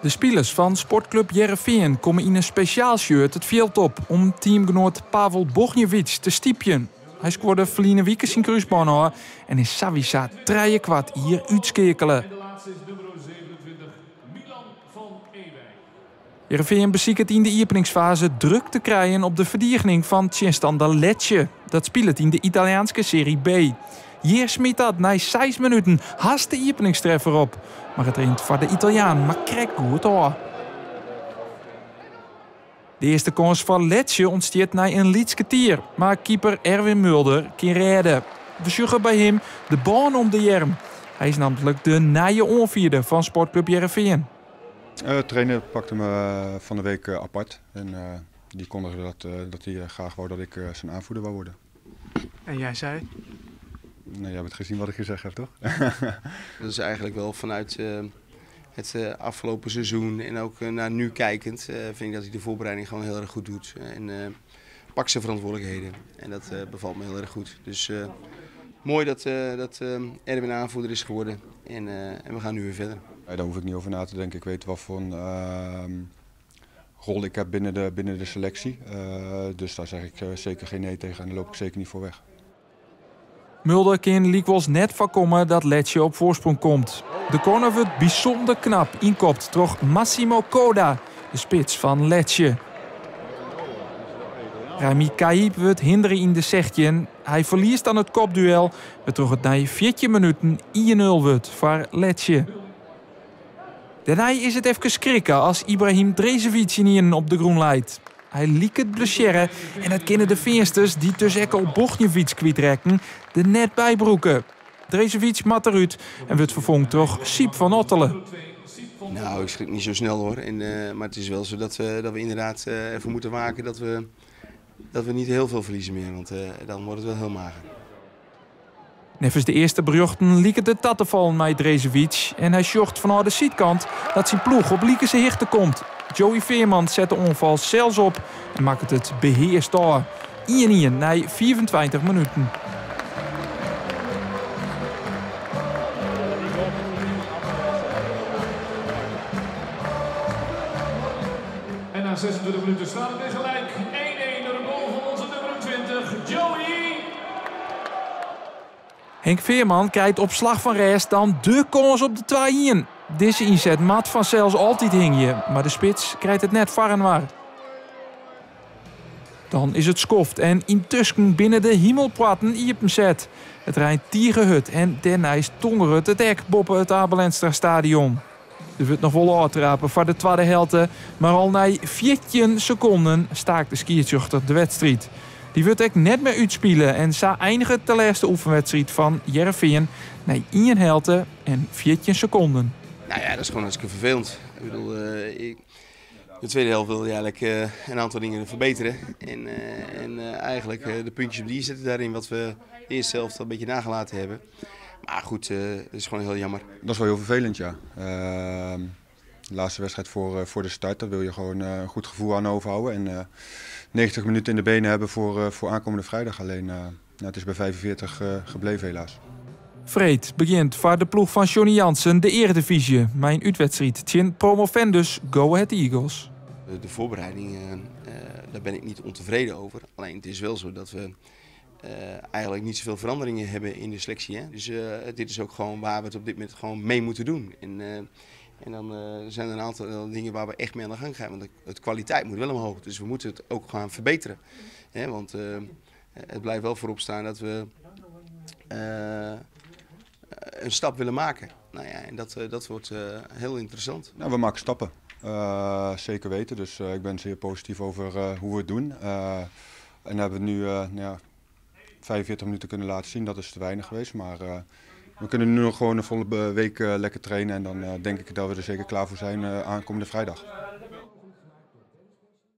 De spelers van sportclub Heerenveen komen in een speciaal shirt het veld op om teamgenoot Pavel Bogniewicz te stiepjen. Hij scoorde verleden week in kruisbaan en is Savisa 3-kwart hier uitskekelen. Heerenveen beziekt in de openingsfase druk te krijgen op de verdediging van tegenstander Lecce. Dat speelt in de Italiaanse Serie B. Hier smiet dat na 6 minuten haast de openingstreffer op. Maar het rent voor de Italiaan, maar krijgt goed hoor. De eerste kans van Lecce ontstaat na een liedsketier. Maar keeper Erwin Mulder kan redden. We zoeken bij hem de baan om de jerm. Hij is namelijk de nieuwe aanvoerder van sportclub Heerenveen. De trainer pakte me van de week apart. En die kondigde dat hij graag wou dat ik zijn aanvoerder wou worden. En jij zei? Nou, jij hebt gezien wat ik gezegd heb, toch? Dat is eigenlijk wel vanuit het afgelopen seizoen en ook naar nu kijkend vind ik dat hij de voorbereiding gewoon heel erg goed doet. En pakt zijn verantwoordelijkheden. En dat bevalt me heel erg goed. Dus mooi dat Erwin aanvoerder is geworden en we gaan nu weer verder. Daar hoef ik niet over na te denken. Ik weet wat voor een rol ik heb binnen de selectie. Dus daar zeg ik zeker geen nee tegen en daar loop ik zeker niet voor weg. Mulder kan likwijls net voorkomen dat Lecce op voorsprong komt. De corner wordt bijzonder knap inkopt door Massimo Coda, de spits van Lecce. Rami Kaib wordt hinderen in de 16. Hij verliest dan het kopduel, waardoor het na 14 minuten 1-0 wordt voor Lecce. Daarna is het even schrikken als Ibrahim Drezevicic op de groen leidt. Hij liet het blesseren en het kennen de veersters die tussen Ekkel Bogniewicz kwijtrekken de net bijbroeken. Drezevicic mat eruit en wordt vervangen door Siep van Ottelen. Nou, ik schrik niet zo snel hoor. Maar het is wel zo dat we inderdaad even moeten waken dat we niet heel veel verliezen meer. Want dan wordt het wel heel mager. Nevens de eerste berichten liet het de tatten vallen met Drezevicic. En hij zorgt vanuit de zijkant dat zijn ploeg op Liekense hichten komt. Joey Veerman zet de onval zelfs op en maakt het beheerst door. 1-1 na 24 minuten. En na 26 minuten staat het weer gelijk. 1-1 door de goal van onze nummer 20, Joey. Henk Veerman krijgt op slag van rest dan de kans op de 2-1. Deze inzet mat van zelfs altijd hing je, maar de spits krijgt het net var en waar. Dan is het skoft en intussen binnen de hemelpraten zet. Het rijdt Tiergehut en daarna is Tongerut het hek boven het Abelenstra stadion. Er wordt nog wel uitrapen voor de tweede helte, maar al na 14 seconden staakt de skiertjochter de wedstrijd. Die wordt ook net meer uitspelen en zou eindigen de laatste oefenwedstrijd van Heerenveen na 1 helte en 14 seconden. Nou ja, dat is gewoon hartstikke vervelend. Ik bedoel, de tweede helft wil je eigenlijk een aantal dingen verbeteren. En eigenlijk de puntjes op die zitten daarin wat we de eerste helft een beetje nagelaten hebben. Maar goed, het is gewoon heel jammer. Dat is wel heel vervelend, ja. De laatste wedstrijd voor de start, daar wil je gewoon een goed gevoel aan overhouden. En 90 minuten in de benen hebben voor aankomende vrijdag. Alleen, het is bij 45 gebleven helaas. Vreed begint voor de ploeg van Johnny Jansen de Eredivisie. Mijn uitwedstrijd tegen promovendus Go Ahead Eagles. De voorbereiding, daar ben ik niet ontevreden over. Alleen het is wel zo dat we eigenlijk niet zoveel veranderingen hebben in de selectie. Hè? Dus dit is ook gewoon waar we het op dit moment gewoon mee moeten doen. En dan zijn er een aantal dingen waar we echt mee aan de gang gaan. Want de kwaliteit moet wel omhoog. Dus we moeten het ook gaan verbeteren. Hè? Want het blijft wel voorop staan dat we een stap willen maken. Nou ja, en dat wordt heel interessant. Nou, we maken stappen. Zeker weten. Dus ik ben zeer positief over hoe we het doen. En hebben we nu 45 minuten kunnen laten zien. Dat is te weinig geweest. Maar we kunnen nu nog gewoon een volle week lekker trainen. En dan denk ik dat we er zeker klaar voor zijn aankomende vrijdag.